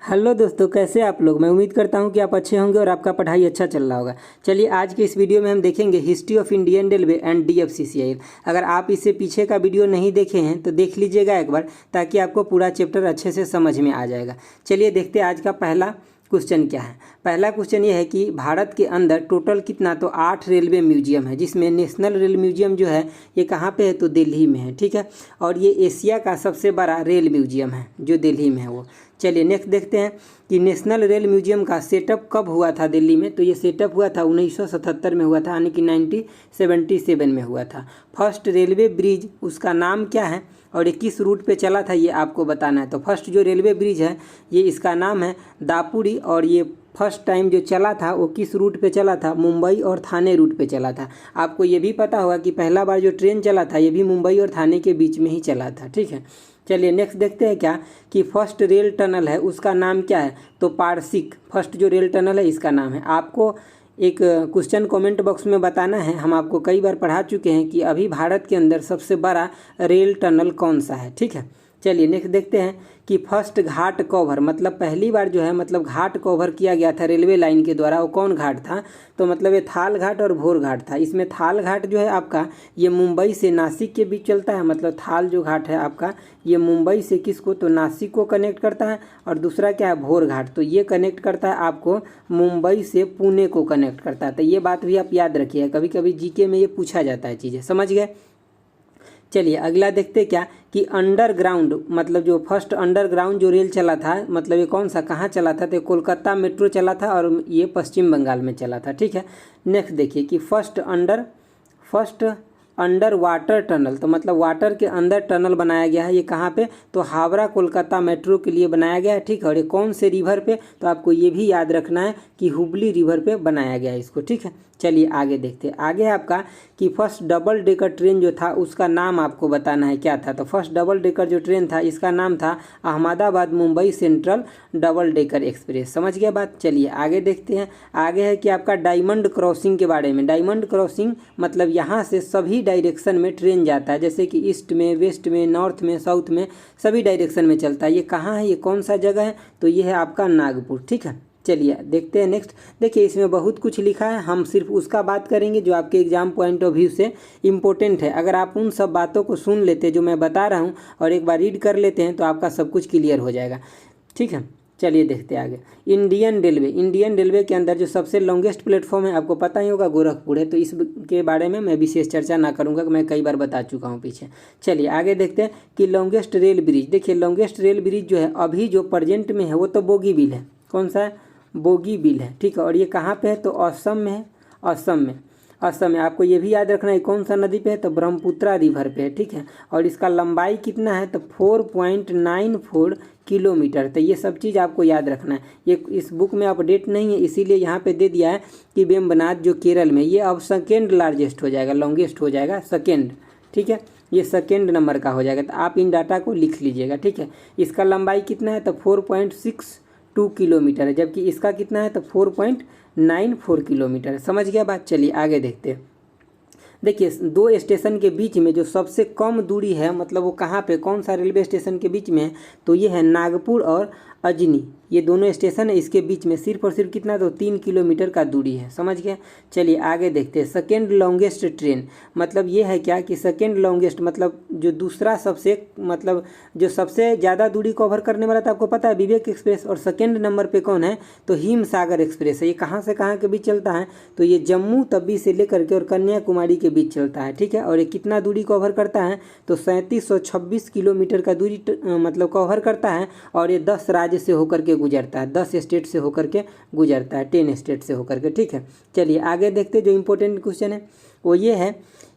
Hello दोस्तों, कैसे आप लोग। मैं उम्मीद करता हूं कि आप अच्छे होंगे और आपका पढ़ाई अच्छा चल रहा होगा। चलिए आज के इस वीडियो में हम देखेंगे history of Indian railway and DFCCIL। अगर आप इससे पीछे का वीडियो नहीं देखे हैं तो देख लीजिएगा एक बार, ताकि आपको पूरा चैप्टर अच्छे से समझ में आ जाएगा। चलिए देखते हैं आज का पहला क्वेश्चन क्या है। पहला क्वेश्चन ये है कि भारत के अंदर टोटल कितना, तो 8 रेलवे म्यूजियम है, जिसमें नेशनल रेल म्यूजियम जो है ये कहाँ पे है, तो दिल्ली में है। ठीक है, और ये एशिया का सबसे बड़ा रेल म्यूजियम है जो दिल्ली में है वो। चलिए नेक्स्ट देखते हैं कि नेशनल रेल म्यूजियम का सेटअप कब हुआ था दिल्ली में। तो ये सेटअप हुआ था 1977 में हुआ था, यानी कि 1977 में हुआ था। फर्स्ट रेलवे ब्रिज उसका नाम क्या है और ये किस रूट पे चला था, ये आपको बताना है। तो फर्स्ट जो रेलवे ब्रिज है ये इसका नाम है दापुरी, और ये फर्स्ट टाइम जो चला था वो किस रूट पे चला था, मुंबई और थाने रूट पे चला था। आपको ये भी पता होगा कि पहला बार जो ट्रेन चला था ये भी मुंबई और थाने के बीच में ही चला था। ठीक है, चलिए नेक्स्ट देखते हैं क्या कि फर्स्ट रेल टनल है उसका नाम क्या है। तो पारसिक फर्स्ट जो रेल टनल है इसका नाम है। आपको एक क्वेश्चन कमेंट बॉक्स में बताना है, हम आपको कई बार पढ़ा चुके हैं कि अभी भारत के अंदर सबसे बड़ा रेल टनल कौन सा है। ठीक है, चलिए नेक्स्ट देखते हैं कि फर्स्ट घाट कवर, मतलब पहली बार जो है मतलब घाट कवर किया गया था रेलवे लाइन के द्वारा, वो कौन घाट था। तो मतलब ये थाल घाट और भोर घाट था। इसमें थाल घाट जो है आपका ये मुंबई से नासिक के बीच चलता है। मतलब थाल जो घाट है आपका ये मुंबई से किसको, तो नासिक को कनेक्ट करता है। और दूसरा क्या है, भोर घाट, तो ये कनेक्ट करता है आपको मुंबई से पुणे को कनेक्ट करता है। तो ये बात भी आप याद रखिए, कभी कभी जीके में ये पूछा जाता है चीज़ें, समझ गए। चलिए अगला देखते क्या कि अंडरग्राउंड, मतलब जो फर्स्ट अंडरग्राउंड जो रेल चला था, मतलब ये कौन सा कहाँ चला था, तो कोलकाता मेट्रो चला था और ये पश्चिम बंगाल में चला था। ठीक है, नेक्स्ट देखिए कि फर्स्ट अंडर वाटर टनल, तो मतलब वाटर के अंदर टनल बनाया गया है। ये कहाँ पे, तो हावड़ा कोलकाता मेट्रो के लिए बनाया गया है। ठीक है, और ये कौन से रिवर पे, तो आपको ये भी याद रखना है कि हुबली रिवर पे बनाया गया है इसको। ठीक है, चलिए आगे देखते हैं। आगे आपका कि फर्स्ट डबल डेकर ट्रेन जो था उसका नाम आपको बताना है क्या था। तो फर्स्ट डबल डेकर जो ट्रेन था इसका नाम था Ahmedabad Mumbai central double decker express. समझ गया बात। चलिए आगे देखते हैं। आगे है कि आपका डायमंड क्रॉसिंग के बारे में। डायमंड क्रॉसिंग मतलब यहाँ से सभी डायरेक्शन में ट्रेन जाता है, जैसे कि ईस्ट में, वेस्ट में, नॉर्थ में, साउथ में, सभी डायरेक्शन में चलता है। ये कहाँ है, ये कौन सा जगह है, तो ये है आपका नागपुर। ठीक है, चलिए देखते हैं नेक्स्ट। देखिए इसमें बहुत कुछ लिखा है, हम सिर्फ उसका बात करेंगे जो आपके एग्जाम पॉइंट ऑफ व्यू से इम्पोर्टेंट है। अगर आप उन सब बातों को सुन लेते जो मैं बता रहा हूँ और एक बार रीड कर लेते हैं तो आपका सब कुछ क्लियर हो जाएगा। ठीक है, चलिए देखते हैं आगे। इंडियन रेलवे के अंदर जो सबसे लॉन्गेस्ट प्लेटफॉर्म है आपको पता ही होगा, गोरखपुर है। तो इसके बारे में मैं विशेष चर्चा ना करूँगा, मैं कई बार बता चुका हूँ पीछे। चलिए आगे देखते हैं कि लॉन्गेस्ट रेल ब्रिज। देखिए लॉन्गेस्ट रेल ब्रिज जो है अभी जो प्रेजेंट में है वो तो बोगीबिल है। कौन सा है, बोगीबिल है। ठीक है, और ये कहाँ पे है, तो असम में है। असम में आपको ये भी याद रखना है कौन सा नदी पे है, तो ब्रह्मपुत्रा रिवर पे है। ठीक है, और इसका लंबाई कितना है, तो 4.94 किलोमीटर। तो ये सब चीज़ आपको याद रखना है। ये इस बुक में अपडेट नहीं है, इसीलिए यहाँ पे दे दिया है कि वेम्बनाड जो केरल में, ये अब सेकेंड लार्जेस्ट हो जाएगा, लॉन्गेस्ट हो जाएगा सेकेंड। ठीक है, ये सेकेंड नंबर का हो जाएगा। तो आप इन डाटा को लिख लीजिएगा। ठीक है, इसका लंबाई कितना है, तो 4.62 किलोमीटर है, जबकि इसका कितना है, तो 4.94 किलोमीटर है। समझ गया बात। चलिए आगे देखते हैं। देखिए दो स्टेशन के बीच में जो सबसे कम दूरी है, मतलब वो कहाँ पे, कौन सा रेलवे स्टेशन के बीच में है, तो ये है नागपुर और अजनी। ये दोनों स्टेशन है, इसके बीच में सिर्फ और सिर्फ कितना, तो 3 किलोमीटर का दूरी है। समझ गए। चलिए आगे देखते हैं। सेकेंड लॉन्गेस्ट ट्रेन, मतलब ये है क्या कि सेकेंड लॉन्गेस्ट मतलब जो दूसरा सबसे, मतलब जो सबसे ज़्यादा दूरी कवर करने वाला था आपको पता है, विवेक एक्सप्रेस। और सेकेंड नंबर पे कौन है, तो हिमसागर एक्सप्रेस है। ये कहाँ से कहाँ के बीच चलता है, तो ये जम्मू तवी से लेकर के और कन्याकुमारी के बीच चलता है। ठीक है, और ये कितना दूरी कवर करता है, तो 3726 किलोमीटर का दूरी मतलब कवर करता है। और ये 10 राज्य से होकर के गुजरता है, 10 स्टेट से होकर के गुजरता है, 10 स्टेट से होकर के। ठीक है, चलिए आगे देखते जो इंपॉर्टेंट क्वेश्चन है वो ये है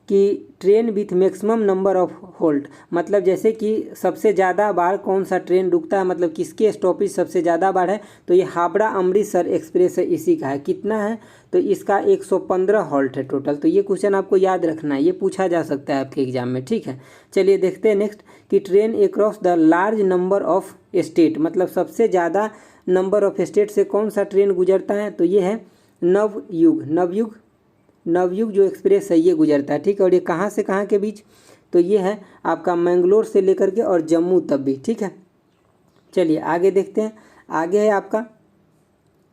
कि train with maximum number of halt, मतलब जैसे कि सबसे ज़्यादा बार कौन सा ट्रेन रुकता है, मतलब किसके स्टॉपेज सबसे ज़्यादा बार है, तो ये हावड़ा अमृतसर एक्सप्रेस है, इसी का है। कितना है, तो इसका 115 हॉल्ट है टोटल। तो ये क्वेश्चन आपको याद रखना है, ये पूछा जा सकता है आपके एग्जाम में। ठीक है, चलिए देखते हैं नेक्स्ट कि train across the large number of state, मतलब सबसे ज़्यादा नंबर ऑफ स्टेट से कौन सा ट्रेन गुजरता है, तो ये है नवयुग जो एक्सप्रेस है ये गुजरता है। ठीक है, और ये कहाँ से कहाँ के बीच, तो ये है आपका मैंगलोर से लेकर के और जम्मू तवी। ठीक है, चलिए आगे देखते हैं। आगे है आपका,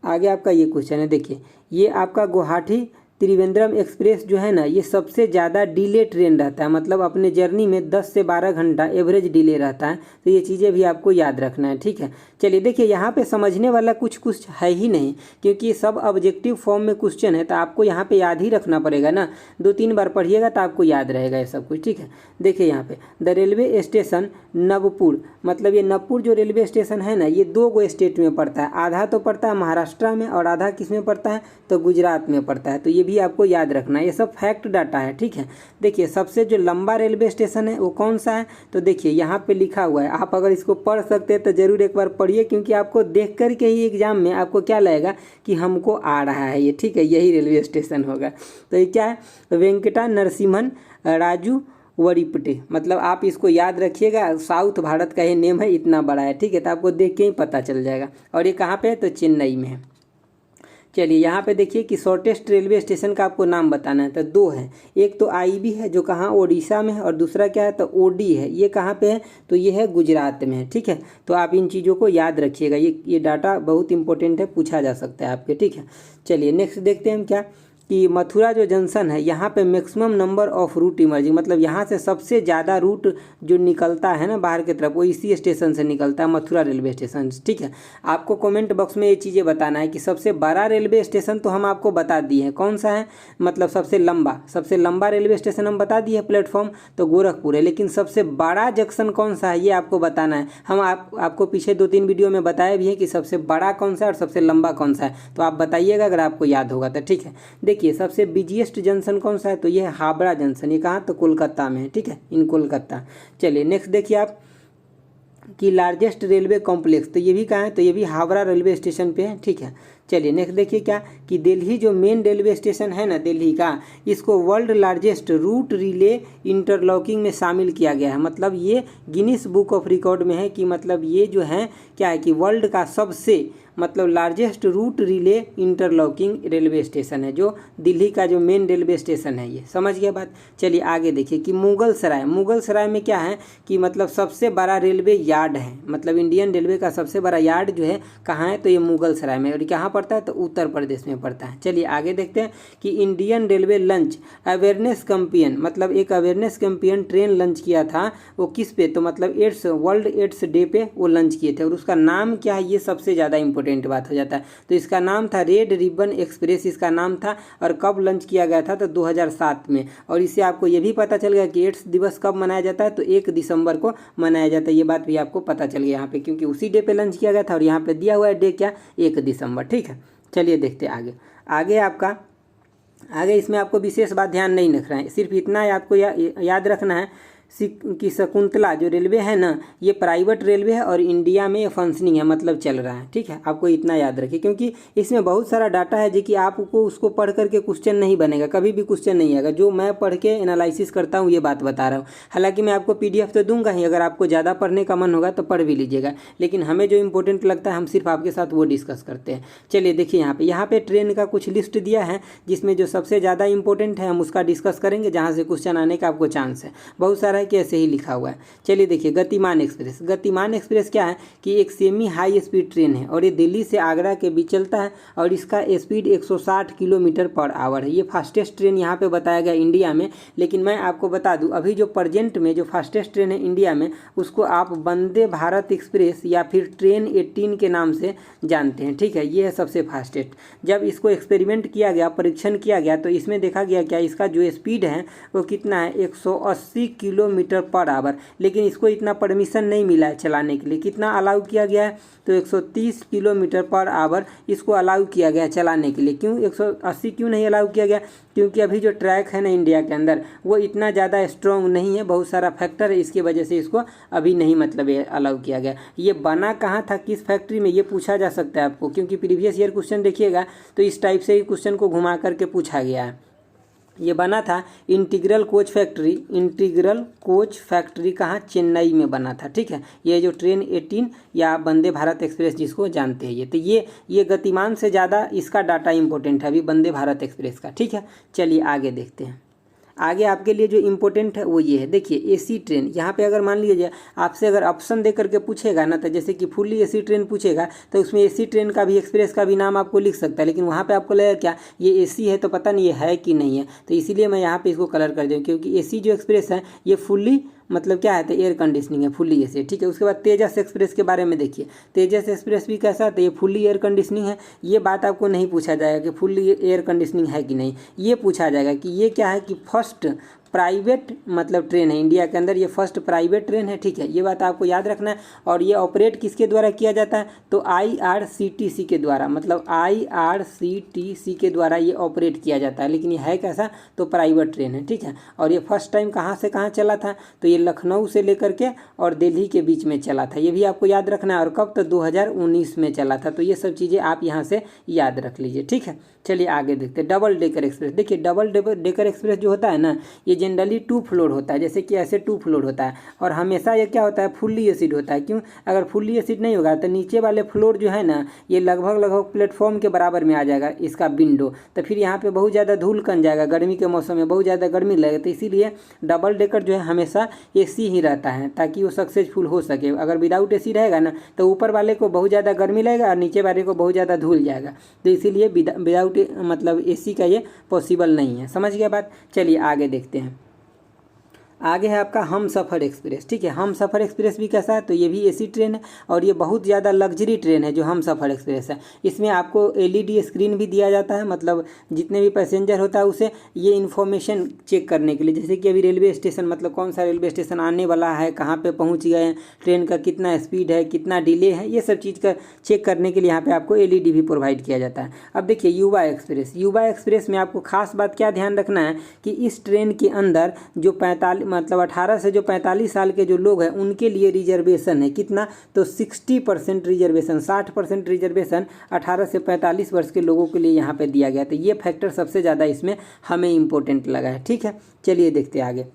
आगे आपका ये क्वेश्चन है, देखिए ये आपका गुवाहाटी त्रिवेंद्रम एक्सप्रेस जो है ना, ये सबसे ज़्यादा डिले ट्रेन रहता है, मतलब अपने जर्नी में 10 से 12 घंटा एवरेज डिले रहता है। तो ये चीज़ें भी आपको याद रखना है, ठीक है। चलिए देखिए यहाँ पे समझने वाला कुछ है ही नहीं, क्योंकि ये सब ऑब्जेक्टिव फॉर्म में क्वेश्चन है, तो आपको यहाँ पे याद ही रखना पड़ेगा ना, 2-3 बार पढ़िएगा तो आपको याद रहेगा ये सब कुछ, ठीक है। देखिए यहाँ पे द रेलवे स्टेशन नवपुर, मतलब ये नवपुर जो रेलवे स्टेशन है ना, ये 2 गो स्टेट में पड़ता है, आधा तो पड़ता है महाराष्ट्र में और आधा किस में पड़ता है, तो गुजरात में पड़ता है। तो ये भी आपको याद रखना है, ये सब फैक्ट डाटा है, ठीक है। देखिए सबसे जो लंबा रेलवे स्टेशन है वो कौन सा है, तो देखिए यहाँ पे लिखा हुआ है, आप अगर इसको पढ़ सकते हैं तो जरूर एक बार पढ़िए, क्योंकि आपको देख कर के ही एग्जाम में आपको क्या लगेगा कि हमको आ रहा है ये, ठीक है, यही रेलवे स्टेशन होगा। तो ये क्या है, वेंकटा नरसिम्हन राजू वरीपटे, मतलब आप इसको याद रखिएगा, साउथ भारत का ये नेम है, इतना बड़ा है, ठीक है। तो आपको देख के ही पता चल जाएगा। और ये कहाँ पे है, तो चेन्नई में है। चलिए यहाँ पे देखिए कि शॉर्टेस्ट रेलवे स्टेशन का आपको नाम बताना है, तो 2 है, एक तो आईबी है जो कहाँ ओडिशा में है, और दूसरा क्या है, तो ओडी है, ये कहाँ पे है, तो ये है गुजरात में है, ठीक है। तो आप इन चीज़ों को याद रखिएगा, ये डाटा बहुत इंपॉर्टेंट है, पूछा जा सकता है आपके, ठीक है। चलिए नेक्स्ट देखते हैं हम क्या, कि मथुरा जो जंक्शन है, यहाँ पे maximum number of route emerging, मतलब यहाँ से सबसे ज़्यादा रूट जो निकलता है ना बाहर की तरफ, वो इसी स्टेशन से निकलता है, मथुरा रेलवे स्टेशन, ठीक है। आपको कमेंट बॉक्स में ये चीज़ें बताना है कि सबसे बड़ा रेलवे स्टेशन तो हम आपको बता दिए हैं, कौन सा है, मतलब सबसे लंबा रेलवे स्टेशन हम बता दिए प्लेटफॉर्म, तो गोरखपुर है, लेकिन सबसे बड़ा जंक्शन कौन सा है ये आपको बताना है। हम आपको पीछे 2-3 वीडियो में बताया भी है कि सबसे बड़ा कौन सा है और सबसे लंबा कौन सा है, तो आप बताइएगा अगर आपको याद होगा तो, ठीक है। देखिए सबसे बिजिएस्ट जंक्शन कौन सा है, तो ये है हावड़ा जंक्शन, ये कहाँ, तो कोलकाता में है, ठीक है, इन कोलकाता। चलिए नेक्स्ट देखिए आप कि लार्जेस्ट रेलवे कॉम्प्लेक्स, तो ये भी कहाँ है, तो ये भी हावड़ा रेलवे स्टेशन पे है, ठीक है। चलिए नेक्स्ट देखिए क्या, कि दिल्ली जो मेन रेलवे स्टेशन है ना दिल्ली का, इसको world largest route relay interlocking में शामिल किया गया है, मतलब ये गिनीज बुक ऑफ रिकॉर्ड में है, कि मतलब ये जो है क्या है कि वर्ल्ड का सबसे मतलब largest route relay interlocking railway station है, जो दिल्ली का जो मेन रेलवे स्टेशन है, ये समझ गया बात। चलिए आगे देखिए कि मुगल सराय में क्या है कि मतलब सबसे बड़ा रेलवे यार्ड है, मतलब इंडियन रेलवे का सबसे बड़ा यार्ड जो है कहाँ है, तो ये मुगल सराय में, और कहाँ पड़ता है, तो उत्तर प्रदेश में पड़ता है। चलिए आगे देखते हैं कि Indian railway lunch awareness campaign, मतलब एक अवेयरनेस कैंपेन ट्रेन लंच किया था, वो किस पे, तो मतलब वर्ल्ड एड्स डे पे वो लंच किए थे, और उसका नाम क्या है, ये सबसे ज़्यादा इंपॉर्टेंट बात हो जाता है। तो इसका नाम था रेड रिबन एक्सप्रेस, इसका नाम था, और कब लंच किया गया था, तो 2007 में। और इससे आपको ये भी पता चल गया कि एड्स दिवस कब मनाया जाता है, तो 1 दिसंबर को मनाया जाता है, ये बात भी आपको पता चल गया यहाँ पे, क्योंकि उसी डे पे लंच किया गया था, और यहाँ पे दिया हुआ है डे क्या, 1 दिसंबर, ठीक है। चलिए देखते हैं आगे आपका, आगे इसमें आपको विशेष बात ध्यान नहीं रखना है, सिर्फ इतना आपको याद रखना है कि शकुंतला जो रेलवे है ना, ये प्राइवेट रेलवे है और इंडिया में फंक्शनिंग है, मतलब चल रहा है, ठीक है। आपको इतना याद रखिए, क्योंकि इसमें बहुत सारा डाटा है जो कि आपको उसको पढ़ करके क्वेश्चन नहीं बनेगा, कभी भी क्वेश्चन नहीं आएगा, जो मैं पढ़ के एनालिसिस करता हूँ ये बात बता रहा हूँ। हालांकि मैं आपको PDF तो दूंगा ही, अगर आपको ज़्यादा पढ़ने का मन होगा तो पढ़ भी लीजिएगा, लेकिन हमें जो इंपॉर्टेंट लगता है हम सिर्फ आपके साथ वो डिस्कस करते हैं। चलिए देखिए यहाँ पे ट्रेन का कुछ लिस्ट दिया है, जिसमें जो सबसे ज़्यादा इंपॉर्टेंट है हम उसका डिस्कस करेंगे, जहाँ से क्वेश्चन आने का आपको चांस है। बहुत सारा है कि ऐसे ही लिखा हुआ है। चलिए देखिए गतिमान एक्सप्रेस क्या है कि एक सेमी हाई स्पीड ट्रेन है, और ये दिल्ली से आगरा के बीच चलता है, और इसका स्पीड 160 किलोमीटर पर आवर है। ये फास्टेस्ट ट्रेन यहाँ पे बताया गया इंडिया में, लेकिन मैं आपको बता दूं अभी जो प्रेजेंट में जो फास्टेस्ट ट्रेन है इंडिया में, उसको आप वंदे भारत एक्सप्रेस या फिर ट्रेन 18 के नाम से जानते हैं, ठीक है। ये है सबसे फास्टेस्ट। जब इसको एक्सपेरिमेंट किया गया, परीक्षण किया गया, तो इसमें देखा गया क्या, इसका जो स्पीड है वो कितना है, 180 किलोमीटर पर आवर, लेकिन इसको इतना परमिशन नहीं मिला है चलाने के लिए। कितना अलाउ किया गया है, तो 130 किलोमीटर पर आवर इसको अलाउ किया गया चलाने के लिए। क्यों 180 क्यों नहीं अलाउ किया गया, क्योंकि अभी जो ट्रैक है ना इंडिया के अंदर वो इतना ज़्यादा स्ट्रॉन्ग नहीं है, बहुत सारा फैक्टर है, इसकी वजह से इसको अभी नहीं मतलब अलाउ किया गया। ये बना कहाँ था, किस फैक्ट्री में, ये पूछा जा सकता है आपको, क्योंकि प्रीवियस ईयर क्वेश्चन देखिएगा तो इस टाइप से ही क्वेश्चन को घुमा करके पूछा गया है। ये बना था इंटीग्रल कोच फैक्ट्री कहाँ, चेन्नई में बना था, ठीक है। ये जो ट्रेन 18 या वंदे भारत एक्सप्रेस जिसको जानते हैं ये, तो ये गतिमान से ज़्यादा इसका डाटा इंपॉर्टेंट है अभी वंदे भारत एक्सप्रेस का, ठीक है। चलिए आगे देखते हैं। आगे आपके लिए जो इम्पोर्टेंट है वो ये है, देखिए एसी ट्रेन। यहाँ पे अगर मान लीजिए आपसे अगर ऑप्शन दे करके पूछेगा ना, तो जैसे कि फुल्ली एसी ट्रेन पूछेगा तो उसमें एसी ट्रेन का भी, एक्सप्रेस का भी नाम आपको लिख सकता है, लेकिन वहाँ पे आपको लगेगा क्या ये एसी है, तो पता नहीं ये है कि नहीं है, तो इसीलिए मैं यहाँ पे इसको कलर कर दूँ, क्योंकि एसी जो एक्सप्रेस है ये फुल्ली मतलब क्या है, तो एयर कंडीशनिंग है, फुल्ली एसी, ठीक है। उसके बाद तेजस एक्सप्रेस के बारे में देखिए, तेजस एक्सप्रेस भी कैसा है, तो ये फुल्ली एयर कंडीशनिंग है। ये बात आपको नहीं पूछा जाएगा कि फुल्ली एयर कंडीशनिंग है कि नहीं, ये पूछा जाएगा कि ये क्या है कि फर्स्ट प्राइवेट मतलब ट्रेन है इंडिया के अंदर, ये फर्स्ट प्राइवेट ट्रेन है, ठीक है। ये बात आपको याद रखना है। और ये ऑपरेट किसके द्वारा किया जाता है, तो आईआरसीटीसी के द्वारा, मतलब आईआरसीटीसी के द्वारा ये ऑपरेट किया जाता है, लेकिन ये है कैसा, तो प्राइवेट ट्रेन है, ठीक है। और ये फर्स्ट टाइम कहाँ से कहाँ चला था, तो ये लखनऊ से लेकर के और दिल्ली के बीच में चला था, ये भी आपको याद रखना है। और कब, तो 2019 में चला था। तो ये सब चीज़ें आप यहाँ से याद रख लीजिए, ठीक है। चलिए आगे देखते हैं डबल डेकर एक्सप्रेस। देखिए डबल डेकर एक्सप्रेस जो होता है ना, ये जनरली 2 फ्लोर होता है, जैसे कि ऐसे 2 फ्लोर होता है, और हमेशा ये क्या होता है, फुल्ली एसिड होता है। क्यों, अगर फुल्ली एसिड नहीं होगा तो नीचे वाले फ्लोर जो है ना, ये लगभग प्लेटफॉर्म के बराबर में आ जाएगा इसका विंडो, तो फिर यहाँ पे बहुत ज़्यादा धूल कन जाएगा, गर्मी के मौसम में बहुत ज़्यादा गर्मी लगेगा। तो इसीलिए डबल डेकर जो है हमेशा एसी ही रहता है, ताकि वो सक्सेसफुल हो सके। अगर विदाउट एसी रहेगा ना, तो ऊपर वाले को बहुत ज़्यादा गर्मी लगेगा और नीचे वाले को बहुत ज़्यादा धूल जाएगा, तो इसीलिए विदाउट मतलब एसी का ये पॉसिबल नहीं है। समझ गया बात। चलिए आगे देखते हैं। आगे है आपका हमसफ़र एक्सप्रेस, ठीक है। हमसफ़र एक्सप्रेस भी कैसा है, तो ये भी एसी ट्रेन है, और ये बहुत ज़्यादा लग्जरी ट्रेन है जो हमसफ़र एक्सप्रेस है। इसमें आपको एलईडी स्क्रीन भी दिया जाता है, मतलब जितने भी पैसेंजर होता है उसे ये इन्फॉर्मेशन चेक करने के लिए, जैसे कि अभी रेलवे स्टेशन, मतलब कौन सा रेलवे स्टेशन आने वाला है, कहाँ पर पहुँच गए हैं, ट्रेन का कितना स्पीड है, कितना डिले है, ये सब चीज़ का चेक करने के लिए यहाँ पर आपको एलईडी भी प्रोवाइड किया जाता है। अब देखिए युवा एक्सप्रेस। युवा एक्सप्रेस में आपको खास बात क्या ध्यान रखना है कि इस ट्रेन के अंदर जो 18 से जो 45 साल के जो लोग हैं उनके लिए रिजर्वेशन है, कितना, तो 60% रिजर्वेशन, 60% रिजर्वेशन 18 से 45 वर्ष के लोगों के लिए यहाँ पे दिया गया। तो ये फैक्टर सबसे ज़्यादा इसमें हमें इम्पोर्टेंट लगा है, ठीक है। चलिए देखते हैं आगे।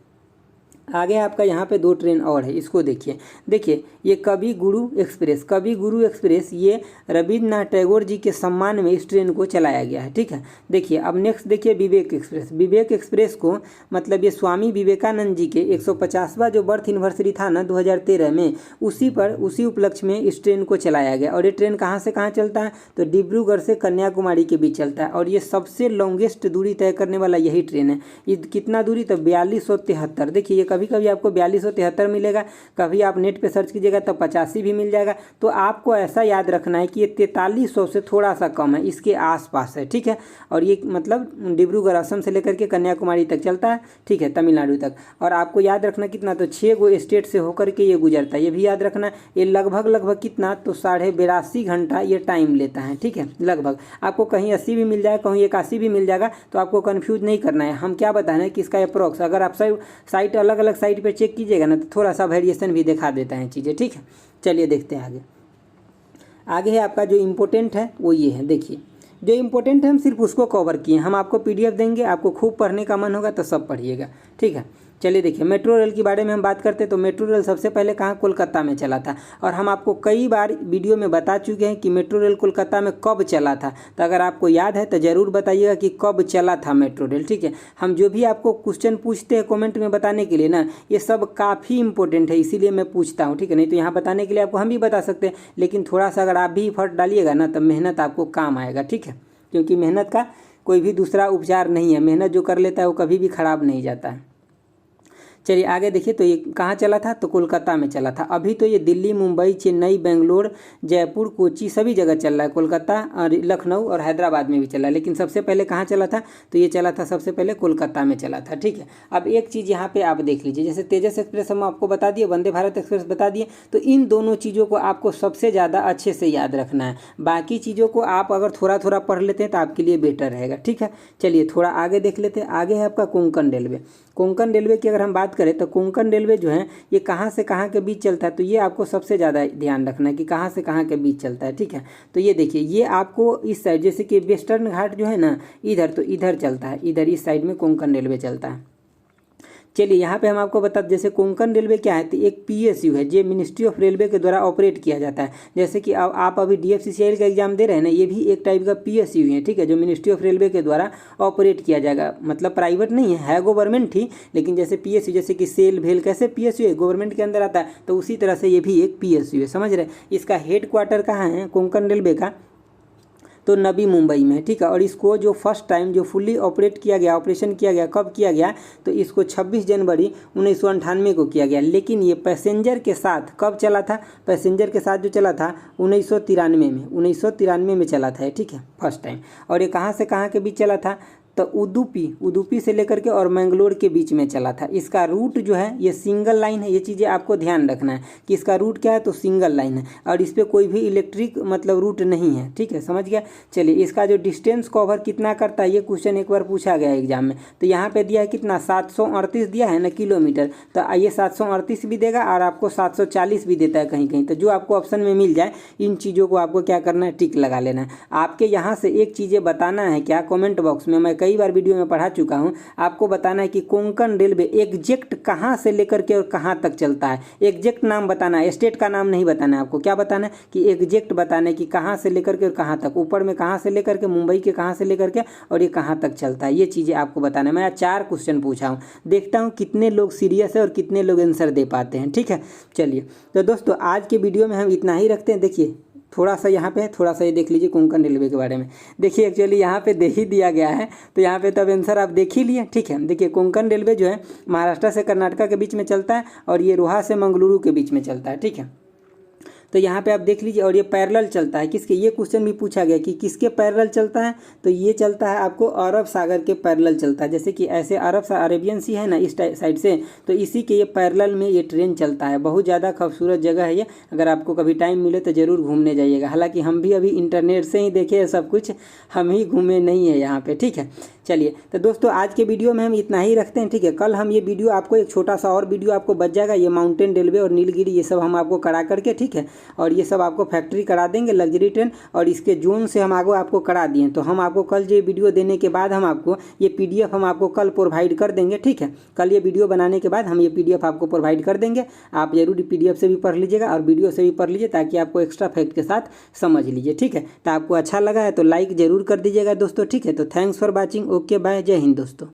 आगे आपका यहाँ पे 2 ट्रेन और है, इसको देखिए। देखिए ये कवि गुरु एक्सप्रेस, कवि गुरु एक्सप्रेस ये रविन्द्रनाथ टैगोर जी के सम्मान में इस ट्रेन को चलाया गया है, ठीक है। देखिए अब नेक्स्ट देखिए विवेक एक्सप्रेस। विवेक एक्सप्रेस को मतलब ये स्वामी विवेकानंद जी के 150वां जो बर्थ एनिवर्सरी था ना 2013 में, उसी उपलक्ष्य में इस ट्रेन को चलाया गया। और ये ट्रेन कहाँ से कहाँ चलता है, तो डिब्रूगढ़ से कन्याकुमारी के बीच चलता है, और ये सबसे लॉन्गेस्ट दूरी तय करने वाला यही ट्रेन है। ये कितना दूरी, तो 4273। देखिए ये कभी कभी आपको 4273 मिलेगा, कभी आप नेट पे सर्च कीजिएगा तो 85 भी मिल जाएगा। तो आपको ऐसा याद रखना है कि ये 4300 से थोड़ा सा कम है, इसके आसपास है, ठीक है। और ये मतलब डिब्रूगढ़ असम से लेकर के कन्याकुमारी तक चलता है, ठीक है, तमिलनाडु तक। और आपको याद रखना कितना, तो 6 गो स्टेट से होकर के ये गुजरता है, ये भी याद रखना। ये लगभग कितना, तो 82.5 घंटा ये टाइम लेता है, ठीक है, लगभग। आपको कहीं 80 भी मिल जाएगा, कहीं 81 भी मिल जाएगा, तो आपको कन्फ्यूज नहीं करना है। हम क्या बताना है कि इसका अप्रोक्स, अगर आप साइट अलग अलग साइट पे चेक कीजिएगा ना, तो थोड़ा सा वेरिएशन भी दिखा देता है चीज़ें, ठीक है। चलिए देखते हैं आगे। आगे है आपका जो इम्पोर्टेंट है वो ये है। देखिए जो इम्पोर्टेंट है हम सिर्फ उसको कवर किए, हम आपको पीडीएफ देंगे, आपको खूब पढ़ने का मन होगा तो सब पढ़िएगा, ठीक है। चलिए देखिए मेट्रो रेल के बारे में हम बात करते हैं, तो मेट्रो रेल सबसे पहले कहाँ, कोलकाता में चला था। और हम आपको कई बार वीडियो में बता चुके हैं कि मेट्रो रेल कोलकाता में कब चला था। तो अगर आपको याद है तो ज़रूर बताइएगा कि कब चला था मेट्रो रेल, ठीक है। हम जो भी आपको क्वेश्चन पूछते हैं कमेंट में बताने के लिए ना, ये सब काफ़ी इंपॉर्टेंट है, इसीलिए मैं पूछता हूँ, ठीक है। नहीं तो यहाँ बताने के लिए आपको हम भी बता सकते हैं, लेकिन थोड़ा सा अगर आप भी एफर्ट डालिएगा ना, तो मेहनत आपको काम आएगा, ठीक है। क्योंकि मेहनत का कोई भी दूसरा उपचार नहीं है, मेहनत जो कर लेता है वो कभी भी खराब नहीं जाता है। चलिए आगे देखिए, तो ये कहाँ चला था, तो कोलकाता में चला था। अभी तो ये दिल्ली, मुंबई, चेन्नई, बेंगलोर, जयपुर, कोची सभी जगह चल रहा है, कोलकाता और लखनऊ और हैदराबाद में भी चला है। लेकिन सबसे पहले कहाँ चला था, तो ये चला था सबसे पहले कोलकाता में चला था, ठीक है। अब एक चीज़ यहाँ पे आप देख लीजिए, जैसे तेजस एक्सप्रेस हम आपको बता दिए, वंदे भारत एक्सप्रेस बता दिए, तो इन दोनों चीज़ों को आपको सबसे ज़्यादा अच्छे से याद रखना है। बाकी चीज़ों को आप अगर थोड़ा थोड़ा पढ़ लेते हैं तो आपके लिए बेटर रहेगा, ठीक है। चलिए थोड़ा आगे देख लेते हैं। आगे है आपका कोंकण रेलवे। कोंकण रेलवे की अगर हम बात करें तो कोंकण रेलवे जो है ये कहाँ से कहाँ के बीच चलता है, तो ये आपको सबसे ज़्यादा ध्यान रखना है कि कहाँ से कहाँ के बीच चलता है, ठीक है। तो ये देखिए ये आपको इस साइड, जैसे कि वेस्टर्न घाट जो है ना इधर, तो इधर चलता है, इधर इस साइड में कोंकण रेलवे चलता है। चलिए यहाँ पे हम आपको बता, जैसे कोंकण रेलवे क्या है, तो एक पीएसयू है जो मिनिस्ट्री ऑफ रेलवे के द्वारा ऑपरेट किया जाता है। जैसे कि अब आप अभी डीएफसीसीआई का एग्जाम दे रहे हैं ना, ये भी एक टाइप का पीएसयू है, ठीक है, जो मिनिस्ट्री ऑफ रेलवे के द्वारा ऑपरेट किया जाएगा। मतलब प्राइवेट नहीं है गवर्नमेंट ही, लेकिन जैसे पीएसयू, जैसे कि सेल भेल कैसे पीएसयू है, गवर्नमेंट के अंदर आता है, तो उसी तरह से ये भी एक पीएसयू है, समझ रहे। इसका हेड क्वार्टर कहाँ है कोंकण रेलवे का, तो नवी मुंबई में, ठीक है। और इसको जो फर्स्ट टाइम जो फुल्ली ऑपरेट किया गया, ऑपरेशन किया गया, कब किया गया, तो इसको 26 जनवरी 1998 को किया गया। लेकिन ये पैसेंजर के साथ कब चला था, पैसेंजर के साथ जो चला था 1993 में चला था, ठीक है, फर्स्ट टाइम। और ये कहाँ से कहाँ के बीच चला था, तो उडुपी से लेकर के और मैंगलोर के बीच में चला था। इसका रूट जो है ये सिंगल लाइन है, ये चीज़ें आपको ध्यान रखना है कि इसका रूट क्या है, तो सिंगल लाइन है और इस पर कोई भी इलेक्ट्रिक मतलब रूट नहीं है, ठीक है, समझ गया। चलिए इसका जो डिस्टेंस कवर कितना करता है, ये क्वेश्चन एक बार पूछा गया एग्जाम में, तो यहाँ पे दिया है कितना, 738 दिया है ना किलोमीटर, तो ये 738 भी देगा और आपको 740 भी देता है कहीं कहीं। तो जो आपको ऑप्शन में मिल जाए, इन चीज़ों को आपको क्या करना है, टिक लगा लेना है। आपके यहाँ से एक चीज़ें बताना है क्या, कॉमेंट बॉक्स में, मैं कई बार वीडियो में पढ़ा चुका हूं, आपको बताना है कि कोंकण रेलवे एग्जैक्ट कहां से लेकर के और कहां तक चलता है। एग्जैक्ट नाम बताना है, स्टेट का नाम नहीं बताना है आपको। क्या बताना है कि एग्जैक्ट बताना है कि कहां से लेकर के और कहां तक, ऊपर में कहां से लेकर के, मुंबई के कहां से लेकर के और ये कहां तक चलता है, ये चीज़ें आपको बताना है। मैं 4 क्वेश्चन पूछा हूँ, देखता हूँ कितने लोग सीरियस है और कितने लोग आंसर दे पाते हैं, ठीक है। चलिए तो दोस्तों आज के वीडियो में हम इतना ही रखते हैं। देखिए थोड़ा सा यहाँ पे थोड़ा सा ये देख लीजिए कोंकण रेलवे के बारे में। देखिए एक्चुअली यहाँ पे दे ही दिया गया है, तो यहाँ पे तब आंसर आप देख ही लिए, ठीक है। देखिए कोंकण रेलवे जो है महाराष्ट्र से कर्नाटका के बीच में चलता है और ये रोहा से मंगलुरु के बीच में चलता है, ठीक है। तो यहाँ पे आप देख लीजिए, और ये पैरेलल चलता है किसके, ये क्वेश्चन भी पूछा गया कि किसके पैरेलल चलता है, तो ये चलता है आपको अरब सागर के पैरेलल चलता है। जैसे कि ऐसे अरेबियन सी है ना इस साइड से, तो इसी के ये पैरेलल में ये ट्रेन चलता है। बहुत ज़्यादा खूबसूरत जगह है ये, अगर आपको कभी टाइम मिले तो ज़रूर घूमने जाइएगा। हालांकि हम भी अभी इंटरनेट से ही देखे सब कुछ, हम ही घूमे नहीं है यहाँ पे, ठीक है। चलिए तो दोस्तों आज के वीडियो में हम इतना ही रखते हैं, ठीक है। कल हम ये वीडियो आपको एक छोटा सा और वीडियो आपको बच जाएगा, ये माउंटेन रेलवे और नीलगिरी ये सब हम आपको करा करके, ठीक है, और ये सब आपको फैक्ट्री करा देंगे लग्जरी ट्रेन, और इसके जोन से हम आगे आपको करा दिए। तो हम आपको कल ये वीडियो देने के बाद हम आपको ये PDF हम आपको कल प्रोवाइड कर देंगे, ठीक है। कल ये वीडियो बनाने के बाद हम ये PDF आपको प्रोवाइड कर देंगे। आप जरूर PDF से भी पढ़ लीजिएगा और वीडियो से भी पढ़ लीजिए, ताकि आपको एक्स्ट्रा फैक्ट के साथ समझ लीजिए, ठीक है। तो आपको अच्छा लगा है तो लाइक जरूर कर दीजिएगा दोस्तों, ठीक है। तो thanks for watching, okay bye, जय हिंद दोस्तों।